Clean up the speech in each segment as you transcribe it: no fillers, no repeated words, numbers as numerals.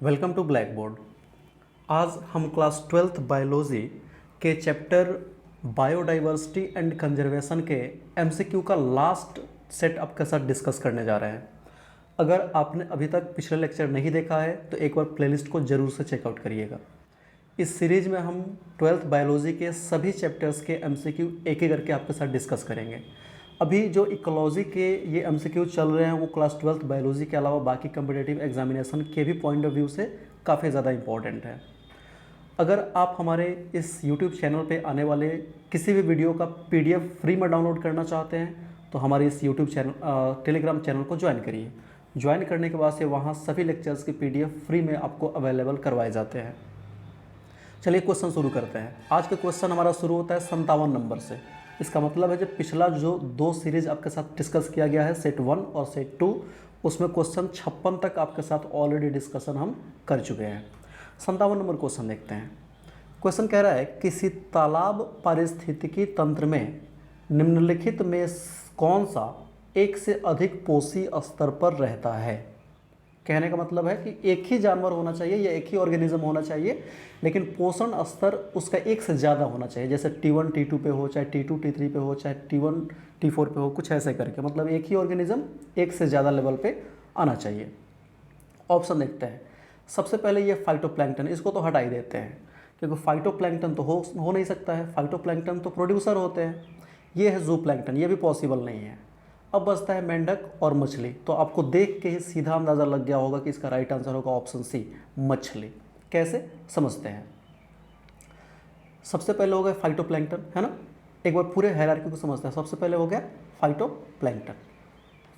Welcome to black board. आज हम class 12th biology के चैप्टर बायोडाइवर्सिटी एंड कंजर्वेशन के एमसीक्यू का लास्ट सेट आपके साथ डिस्कस करने जा रहे हैं। अगर आपने अभी तक पिछले लेक्चर नहीं देखा है तो एक बार प्लेलिस्ट को ज़रूर से चेकआउट करिएगा। इस सीरीज में हम 12th बायोलॉजी के सभी चैप्टर्स के एमसीक्यू एक एक करके आपके साथ डिस्कस करेंगे। अभी जो इकोलॉजी के ये एमसीक्यू चल रहे हैं वो क्लास 12th बायोलॉजी के अलावा बाकी कम्पिटिटिव एग्जामिनेशन के भी पॉइंट ऑफ व्यू से काफ़ी ज़्यादा इंपॉर्टेंट है। अगर आप हमारे इस यूट्यूब चैनल पे आने वाले किसी भी वीडियो का पीडीएफ फ्री में डाउनलोड करना चाहते हैं तो हमारे इस यूट्यूब चैनल टेलीग्राम चैनल को ज्वाइन करिए। ज्वाइन करने के बाद से वहाँ सभी लेक्चर्स के पीडीएफ फ्री में आपको अवेलेबल करवाए जाते हैं। चलिए क्वेश्चन शुरू करते हैं। आज का क्वेश्चन हमारा शुरू होता है 57 नंबर से। इसका मतलब है जब पिछला जो दो सीरीज आपके साथ डिस्कस किया गया है सेट 1 और सेट 2, उसमें क्वेश्चन 56 तक आपके साथ ऑलरेडी डिस्कशन हम कर चुके हैं। 57 नंबर क्वेश्चन देखते हैं। क्वेश्चन कह रहा है किसी तालाब पारिस्थितिकी तंत्र में निम्नलिखित में कौन सा एक से अधिक पोषी स्तर पर रहता है। कहने का मतलब है कि एक ही जानवर होना चाहिए या एक ही ऑर्गेनिज्म होना चाहिए, लेकिन पोषण स्तर उसका एक से ज़्यादा होना चाहिए। जैसे T1 T2 पे हो, चाहे T2 T3 पे हो, चाहे T1 T4 पे हो, कुछ ऐसे करके, मतलब एक ही ऑर्गेनिज्म एक से ज़्यादा लेवल पे आना चाहिए। ऑप्शन देखते हैं। सबसे पहले ये फाइटोप्लैंक्टन, इसको तो हटा ही देते हैं क्योंकि फाइटोप्लैंक्टन तो हो नहीं सकता है। फाइटोप्लैंक्टन तो प्रोड्यूसर होते हैं। ये है जूप्लैंक्टन, ये भी पॉसिबल नहीं है। अब बचता है मेंढक और मछली। तो आपको देख के ही सीधा अंदाज़ा लग गया होगा कि इसका राइट आंसर होगा ऑप्शन सी, मछली। कैसे समझते हैं। सबसे पहले हो गया फाइटोप्लैंक्टन, है ना। एक बार पूरे हायरार्की को समझते हैं। सबसे पहले हो गया फाइटोप्लैंक्टन।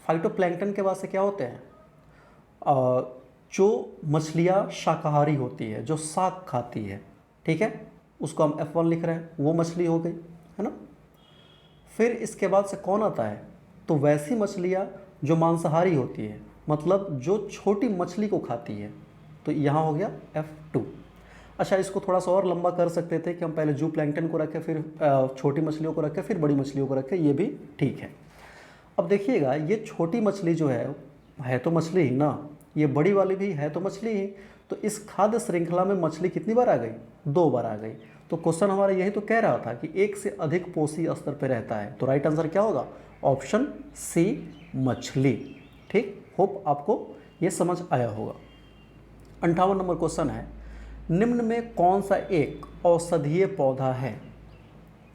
फाइटोप्लैंक्टन के बाद से क्या होते हैं, जो मछलियाँ शाकाहारी होती है, जो शाक खाती है, ठीक है, उसको हम F1 लिख रहे हैं, वो मछली हो गई, है ना। फिर इसके बाद से कौन आता है, तो वैसी मछलियाँ जो मांसाहारी होती है, मतलब जो छोटी मछली को खाती है, तो यहाँ हो गया F2। अच्छा, इसको थोड़ा सा और लंबा कर सकते थे कि हम पहले जू प्लैंक्टन को रखें, फिर छोटी मछलियों को रखें, फिर बड़ी मछलियों को रखें, ये भी ठीक है। अब देखिएगा, ये छोटी मछली जो है तो मछली ही ना, ये बड़ी वाली भी है तो मछली ही। तो इस खाद्य श्रृंखला में मछली कितनी बार आ गई, 2 बार आ गई। तो क्वेश्चन हमारा यही तो कह रहा था कि एक से अधिक पोषी स्तर पर रहता है। तो राइट आंसर क्या होगा, ऑप्शन सी, मछली। ठीक, होप आपको ये समझ आया होगा। 58 नंबर क्वेश्चन है, निम्न में कौन सा एक औषधीय पौधा है,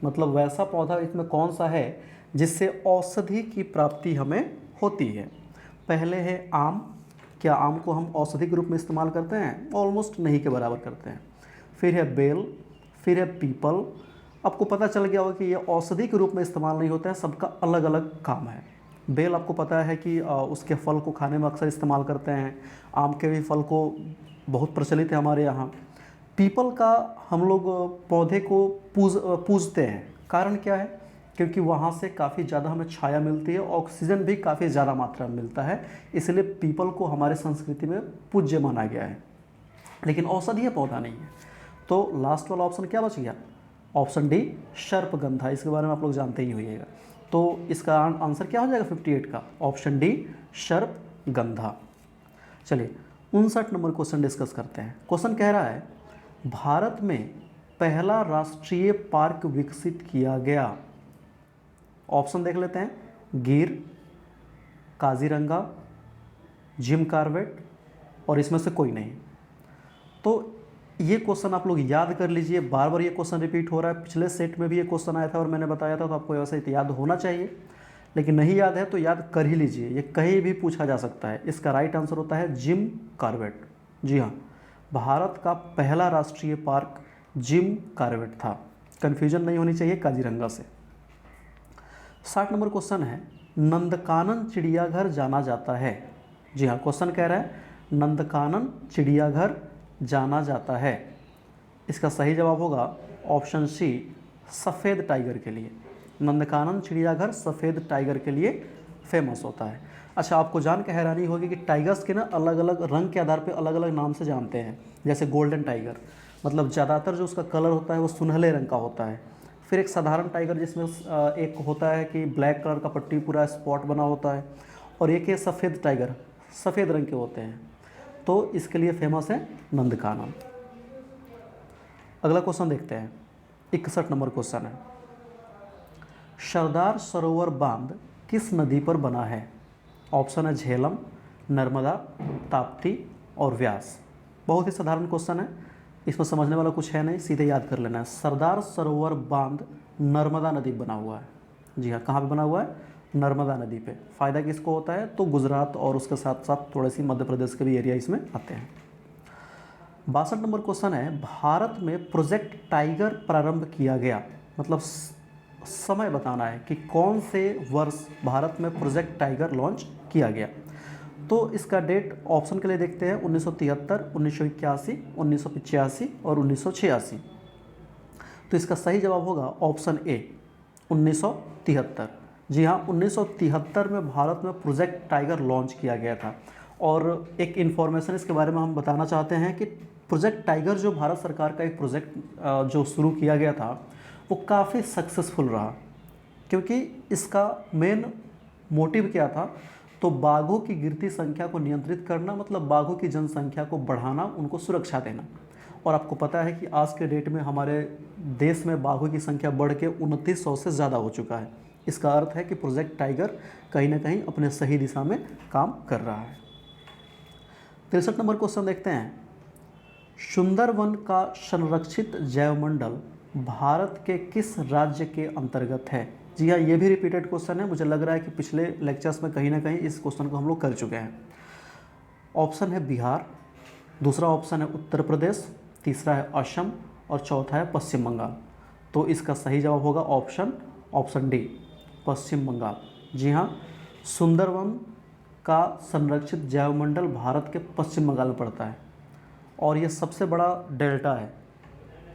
मतलब वैसा पौधा इसमें कौन सा है जिससे औषधि की प्राप्ति हमें होती है। पहले है आम। क्या आम को हम औषधि के रूप में इस्तेमाल करते हैं, ऑलमोस्ट नहीं के बराबर करते हैं। फिर है बेल, फिर है पीपल। आपको पता चल गया होगा कि ये औषधि के रूप में इस्तेमाल नहीं होता है, सबका अलग अलग काम है। बेल आपको पता है कि उसके फल को खाने में अक्सर इस्तेमाल करते हैं। आम के भी फल को बहुत प्रचलित है हमारे यहाँ। पीपल का हम लोग पौधे को पूजते हैं। कारण क्या है, क्योंकि वहाँ से काफ़ी ज़्यादा हमें छाया मिलती है, ऑक्सीजन भी काफ़ी ज़्यादा मात्रा में मिलता है, इसलिए पीपल को हमारे संस्कृति में पूज्य माना गया है, लेकिन औषधीय पौधा नहीं है। तो लास्ट वाला ऑप्शन क्या बच गया, ऑप्शन डी, सर्पगंधा। इसके बारे में आप लोग जानते ही होइएगा। तो इसका आंसर क्या हो जाएगा 58 का, ऑप्शन डी, सर्पगंधा। चलिए 59 नंबर क्वेश्चन डिस्कस करते हैं। क्वेश्चन कह रहा है, भारत में पहला राष्ट्रीय पार्क विकसित किया गया। ऑप्शन देख लेते हैं, गिर, काजीरंगा, जिम कॉर्बेट और इसमें से कोई नहीं। तो ये क्वेश्चन आप लोग याद कर लीजिए, बार बार ये क्वेश्चन रिपीट हो रहा है। पिछले सेट में भी ये क्वेश्चन आया था और मैंने बताया था, तो आपको वैसे याद होना चाहिए, लेकिन नहीं याद है तो याद कर ही लीजिए, ये कहीं भी पूछा जा सकता है। इसका राइट आंसर होता है जिम कॉर्बेट। जी हाँ, भारत का पहला राष्ट्रीय पार्क जिम कॉर्बेट था। कन्फ्यूजन नहीं होनी चाहिए काजीरंगा से। 60 नंबर क्वेश्चन है, नंदकानन चिड़ियाघर जाना जाता है। जी हाँ, क्वेश्चन कह रहा है नंदकानन चिड़ियाघर जाना जाता है। इसका सही जवाब होगा ऑप्शन सी, सफ़ेद टाइगर के लिए। नंदकानन चिड़ियाघर सफ़ेद टाइगर के लिए फेमस होता है। अच्छा, आपको जान के हैरानी होगी कि टाइगर्स के ना अलग अलग रंग के आधार पे अलग अलग नाम से जानते हैं। जैसे गोल्डन टाइगर, मतलब ज़्यादातर जो उसका कलर होता है वो सुनहले रंग का होता है। फिर एक साधारण टाइगर जिसमें एक होता है कि ब्लैक कलर का पट्टी पूरा स्पॉट बना होता है, और एक है सफ़ेद टाइगर, सफ़ेद रंग के होते हैं। तो इसके लिए फेमस है नंदकानन। अगला क्वेश्चन देखते हैं, 61 नंबर क्वेश्चन है, सरदार सरोवर बांध किस नदी पर बना है? ऑप्शन है झेलम, नर्मदा, ताप्ती और व्यास। बहुत ही साधारण क्वेश्चन है, इसमें समझने वाला कुछ है नहीं, सीधे याद कर लेना है। सरदार सरोवर बांध नर्मदा नदी पर बना हुआ है। जी हाँ, कहाँ पे बना हुआ है? नर्मदा नदी पे। फ़ायदा किसको होता है? तो गुजरात और उसके साथ साथ थोड़े सी मध्य प्रदेश के भी एरिया इसमें आते हैं। 62 नंबर क्वेश्चन है, भारत में प्रोजेक्ट टाइगर प्रारंभ किया गया, मतलब समय बताना है कि कौन से वर्ष भारत में प्रोजेक्ट टाइगर लॉन्च किया गया। तो इसका डेट ऑप्शन के लिए देखते हैं 1973, 1981, 1985 और 1986। तो इसका सही जवाब होगा ऑप्शन ए 1973। जी हाँ, 1973 में भारत में प्रोजेक्ट टाइगर लॉन्च किया गया था। और एक इन्फॉर्मेशन इसके बारे में हम बताना चाहते हैं कि प्रोजेक्ट टाइगर जो भारत सरकार का एक प्रोजेक्ट जो शुरू किया गया था वो काफ़ी सक्सेसफुल रहा, क्योंकि इसका मेन मोटिव क्या था? तो बाघों की गिरती संख्या को नियंत्रित करना, मतलब बाघों की जनसंख्या को बढ़ाना, उनको सुरक्षा देना। और आपको पता है कि आज के डेट में हमारे देश में बाघों की संख्या बढ़ के 2900 से ज़्यादा हो चुका है। इसका अर्थ है कि प्रोजेक्ट टाइगर कहीं ना कहीं अपने सही दिशा में काम कर रहा है। 63 नंबर क्वेश्चन देखते हैं, सुंदरवन का संरक्षित जैवमंडल भारत के किस राज्य के अंतर्गत है? जी हाँ, ये भी रिपीटेड क्वेश्चन है, मुझे लग रहा है कि पिछले लेक्चर्स में कहीं ना कहीं इस क्वेश्चन को हम लोग कर चुके हैं। ऑप्शन है बिहार, दूसरा ऑप्शन है उत्तर प्रदेश, तीसरा है असम और चौथा है पश्चिम बंगाल। तो इसका सही जवाब होगा ऑप्शन डी, पश्चिम बंगाल। जी हाँ, सुंदरवन का संरक्षित जैवमंडल भारत के पश्चिम बंगाल में पड़ता है और ये सबसे बड़ा डेल्टा है।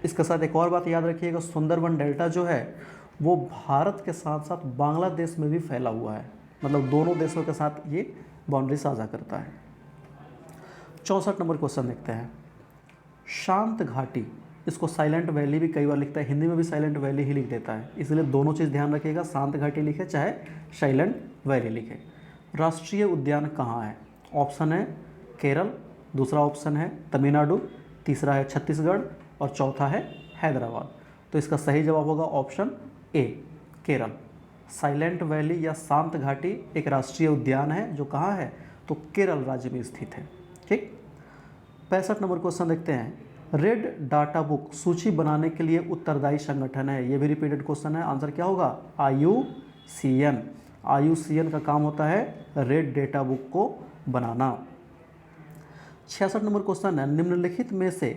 इसके साथ एक और बात याद रखिएगा, सुंदरवन डेल्टा जो है वो भारत के साथ साथ बांग्लादेश में भी फैला हुआ है, मतलब दोनों देशों के साथ ये बाउंड्री साझा करता है। 64 नंबर क्वेश्चन देखते हैं, शांत घाटी, इसको साइलेंट वैली भी कई बार लिखता है, हिंदी में भी साइलेंट वैली ही लिख देता है, इसलिए दोनों चीज़ ध्यान रखिएगा, शांत घाटी लिखे चाहे साइलेंट वैली लिखे। राष्ट्रीय उद्यान कहाँ है? ऑप्शन है केरल, दूसरा ऑप्शन है तमिलनाडु, तीसरा है छत्तीसगढ़ और चौथा है हैदराबाद। तो इसका सही जवाब होगा option A, Kerala. Silent valley या शांत घाटी एक राष्ट्रीय उद्यान है जो कहाँ है? तो केरल राज्य में स्थित है। ठीक। 65 नंबर क्वेश्चन देखते हैं, रेड डाटा बुक सूची बनाने के लिए उत्तरदायी संगठन है। ये भी रिपीटेड क्वेश्चन है, आंसर क्या होगा? IUCN। IUCN का काम होता है रेड डेटा बुक को बनाना। 66 नंबर क्वेश्चन है, निम्नलिखित में से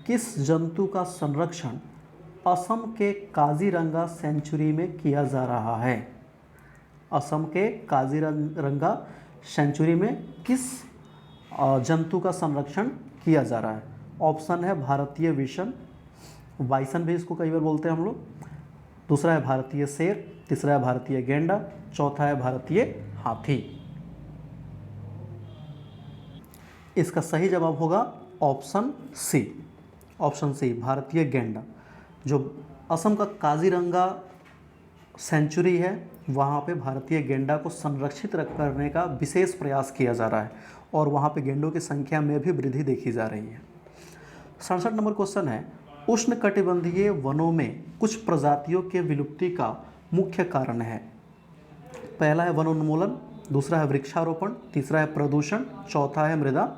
किस जंतु का संरक्षण असम के काजीरंगा सेंचुरी में किया जा रहा है? असम के काजीरंगा सेंचुरी में किस जंतु का संरक्षण किया जा रहा है? ऑप्शन है भारतीय विषण, बाइसन भी इसको कई बार बोलते हैं हम लोग, दूसरा है भारतीय शेर, तीसरा है भारतीय गेंडा, चौथा है भारतीय हाथी। इसका सही जवाब होगा ऑप्शन सी, भारतीय गेंडा। जो असम का काजीरंगा सेंचुरी है वहाँ पे भारतीय गेंडा को संरक्षित करने का विशेष प्रयास किया जा रहा है और वहाँ पे गेंडों की संख्या में भी वृद्धि देखी जा रही है। 67 नंबर क्वेश्चन है, उष्णकटिबंधीय वनों में कुछ प्रजातियों के विलुप्ति का मुख्य कारण है। पहला है वनोन्मूलन, दूसरा है वृक्षारोपण, तीसरा है प्रदूषण, चौथा है मृदा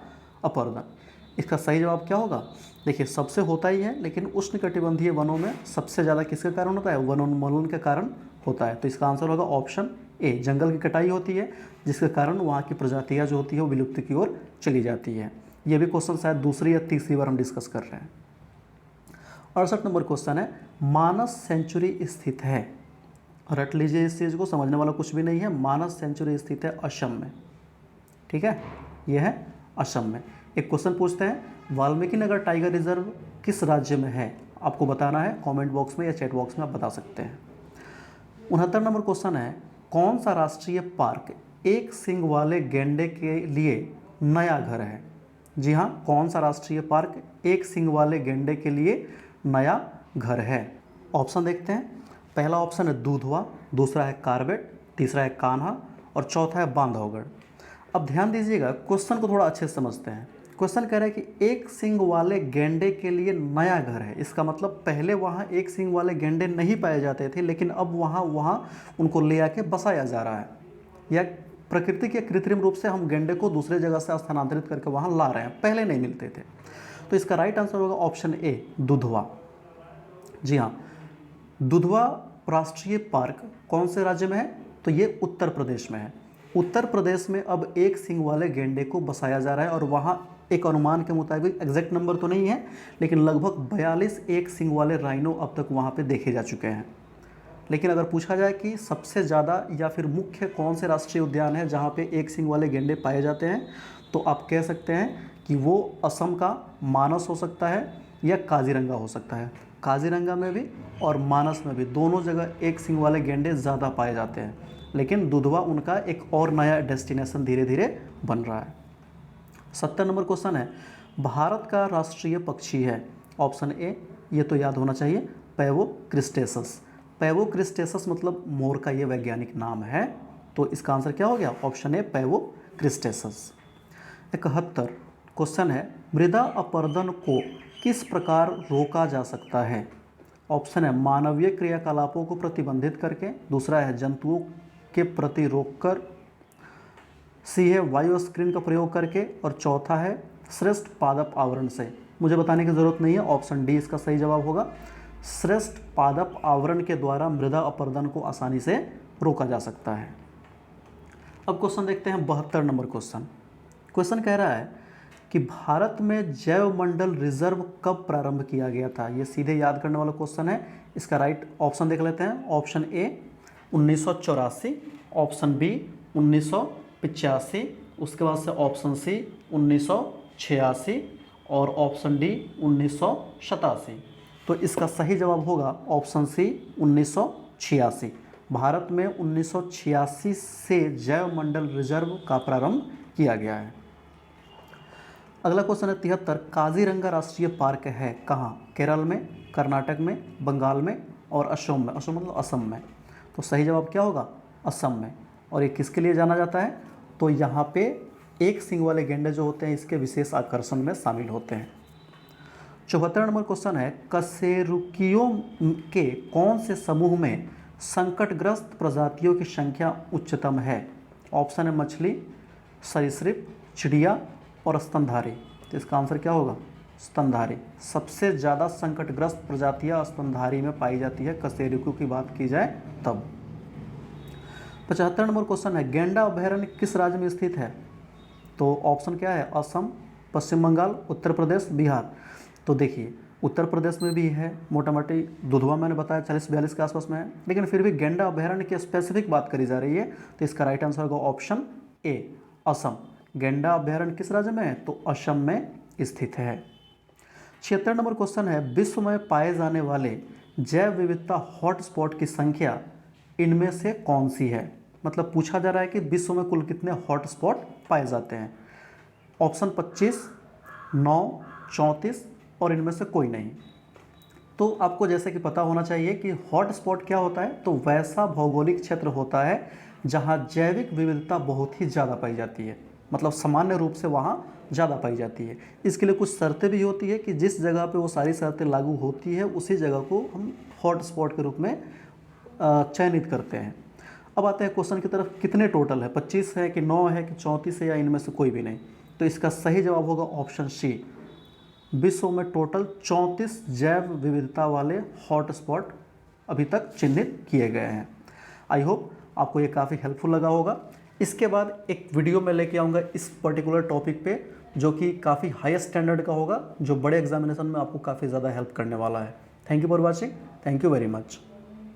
अपरदन। इसका सही जवाब क्या होगा? देखिए, सबसे होता ही है, लेकिन उष्णकटिबंधीय वनों में सबसे ज़्यादा किसके कारण होता है? वनोन्मूलन के कारण होता है। तो इसका आंसर होगा ऑप्शन ए, जंगल की कटाई होती है जिसके कारण वहाँ की प्रजातियाँ जो होती है वो विलुप्त की ओर चली जाती है। ये भी क्वेश्चन शायद दूसरी या तीसरी बार हम डिस्कस कर रहे हैं। 68 नंबर क्वेश्चन है, मानस सेंचुरी स्थित है, रट लीजिए इस चीज़ को, समझने वाला कुछ भी नहीं है। मानस सेंचुरी स्थित है असम में। ठीक है, ये है असम में। एक क्वेश्चन पूछते हैं, वाल्मीकि नगर टाइगर रिजर्व किस राज्य में है? आपको बताना है, कमेंट बॉक्स में या चैट बॉक्स में आप बता सकते हैं। 69 नंबर क्वेश्चन है, कौन सा राष्ट्रीय पार्क एक सींग वाले गैंडे के लिए नया घर है? जी हाँ, कौन सा राष्ट्रीय पार्क एक सींग वाले गैंडे के लिए नया घर है? ऑप्शन देखते हैं। पहला ऑप्शन है दूधवा, दूसरा है कार्बेट, तीसरा है कान्हा और चौथा है बांधवगढ़। अब ध्यान दीजिएगा, क्वेश्चन को थोड़ा अच्छे से समझते हैं। क्वेश्चन कह रहा है कि एक सींग वाले गैंडे के लिए नया घर है। इसका मतलब पहले वहाँ एक सींग वाले गैंडे नहीं पाए जाते थे, लेकिन अब वहाँ उनको ले आके बसाया जा रहा है, या प्रकृति के कृत्रिम रूप से हम गैंडे को दूसरे जगह से स्थानांतरित करके वहाँ ला रहे हैं, पहले नहीं मिलते थे। तो इसका राइट आंसर होगा ऑप्शन ए, दुधवा। जी हाँ, दुधवा राष्ट्रीय पार्क कौन से राज्य में है? तो ये उत्तर प्रदेश में है। उत्तर प्रदेश में अब एक सींग वाले गैंडे को बसाया जा रहा है, और वहाँ एक अनुमान के मुताबिक, एग्जैक्ट नंबर तो नहीं है, लेकिन लगभग 42 एक सींग वाले राइनो अब तक वहाँ पे देखे जा चुके हैं। लेकिन अगर पूछा जाए कि सबसे ज़्यादा या फिर मुख्य कौन से राष्ट्रीय उद्यान है जहाँ पे एक सींग वाले गैंडे पाए जाते हैं, तो आप कह सकते हैं कि वो असम का मानस हो सकता है या काजीरंगा हो सकता है। काजीरंगा में भी और मानस में भी, दोनों जगह एक सींग वाले गैंडे ज़्यादा पाए जाते हैं, लेकिन दुधवा उनका एक और नया डेस्टिनेशन धीरे धीरे बन रहा है। 70 नंबर क्वेश्चन है, भारत का राष्ट्रीय पक्षी है। ऑप्शन ए, ये तो याद होना चाहिए, पैवो क्रिस्टेसस। पैवो क्रिस्टेसस मतलब मोर का ये वैज्ञानिक नाम है, तो इसका आंसर क्या हो गया? ऑप्शन ए, पैवो क्रिस्टेसस। 71 क्वेश्चन है, मृदा अपरदन को किस प्रकार रोका जा सकता है? ऑप्शन है मानवीय क्रियाकलापों को प्रतिबंधित करके, दूसरा है जंतुओं के प्रति रोककर, सी है वायु स्क्रीन का प्रयोग करके, और चौथा है श्रेष्ठ पादप आवरण से। मुझे बताने की ज़रूरत नहीं है, ऑप्शन डी इसका सही जवाब होगा। श्रेष्ठ पादप आवरण के द्वारा मृदा अपरदन को आसानी से रोका जा सकता है। अब क्वेश्चन देखते हैं 72 नंबर क्वेश्चन। क्वेश्चन कह रहा है कि भारत में जैव मंडल रिजर्व कब प्रारंभ किया गया था? ये सीधे याद करने वाला क्वेश्चन है। इसका राइट ऑप्शन देख लेते हैं। ऑप्शन ए 1984, ऑप्शन बी 1985, उसके बाद से ऑप्शन सी 1986 और ऑप्शन डी 1987। तो इसका सही जवाब होगा ऑप्शन सी 1986। भारत में 1986 से जैव मंडल रिजर्व का प्रारंभ किया गया है। अगला क्वेश्चन है 73, काजीरंगा राष्ट्रीय पार्क है कहाँ? केरल में, कर्नाटक में, बंगाल में और असम में। असम मतलब असम में। तो सही जवाब क्या होगा? असम में। और ये किसके लिए जाना जाता है? तो यहाँ पे एक सींग वाले गैंडे जो होते हैं इसके विशेष आकर्षण में शामिल होते हैं। 74 नंबर क्वेश्चन है, कशेरुकियों के कौन से समूह में संकटग्रस्त प्रजातियों की संख्या उच्चतम है? ऑप्शन है मछली, सरीसृप, चिड़िया और स्तनधारी। तो इसका आंसर क्या होगा? स्तनधारी। सबसे ज़्यादा संकटग्रस्त प्रजातियां स्तनधारी में पाई जाती है, कशेरुकियों की बात की जाए तब। 75 नंबर क्वेश्चन है, गैंडा अभयारण्य किस राज्य में स्थित है? तो ऑप्शन क्या है? असम, पश्चिम बंगाल, उत्तर प्रदेश, बिहार। तो देखिए, उत्तर प्रदेश में भी है, मोटा मोटी दुधवा मैंने बताया 40-42 के आसपास में है, लेकिन फिर भी गैंडा अभयारण्य की स्पेसिफिक बात करी जा रही है, तो इसका राइट आंसर होगा ऑप्शन ए, असम। गैंडा अभयारण्य किस राज्य में है? तो असम में स्थित है। 76 नंबर क्वेश्चन है, विश्व में पाए जाने वाले जैव विविधता हॉटस्पॉट की संख्या इनमें से कौन सी है? मतलब पूछा जा रहा है कि विश्व में कुल कितने हॉटस्पॉट पाए जाते हैं। ऑप्शन 25, 9, 34 और इनमें से कोई नहीं। तो आपको जैसे कि पता होना चाहिए कि हॉटस्पॉट क्या होता है, तो वैसा भौगोलिक क्षेत्र होता है जहां जैविक विविधता बहुत ही ज़्यादा पाई जाती है, मतलब सामान्य रूप से वहाँ ज़्यादा पाई जाती है। इसके लिए कुछ शर्तें भी होती है कि जिस जगह पे वो सारी शर्तें लागू होती है उसी जगह को हम हॉटस्पॉट के रूप में चयनित करते हैं। अब आते हैं क्वेश्चन की तरफ, कितने टोटल है? 25 है कि 9 है कि 34 है या इनमें से कोई भी नहीं? तो इसका सही जवाब होगा ऑप्शन सी, विश्व में टोटल 34 जैव विविधता वाले हॉटस्पॉट अभी तक चिन्हित किए गए हैं। आई होप आपको ये काफ़ी हेल्पफुल लगा होगा। इसके बाद एक वीडियो मैं लेके आऊँगा इस पर्टिकुलर टॉपिक पे, जो कि काफ़ी हाई स्टैंडर्ड का होगा, जो बड़े एग्जामिनेशन में आपको काफ़ी ज़्यादा हेल्प करने वाला है। Thank you for watching, thank you very much.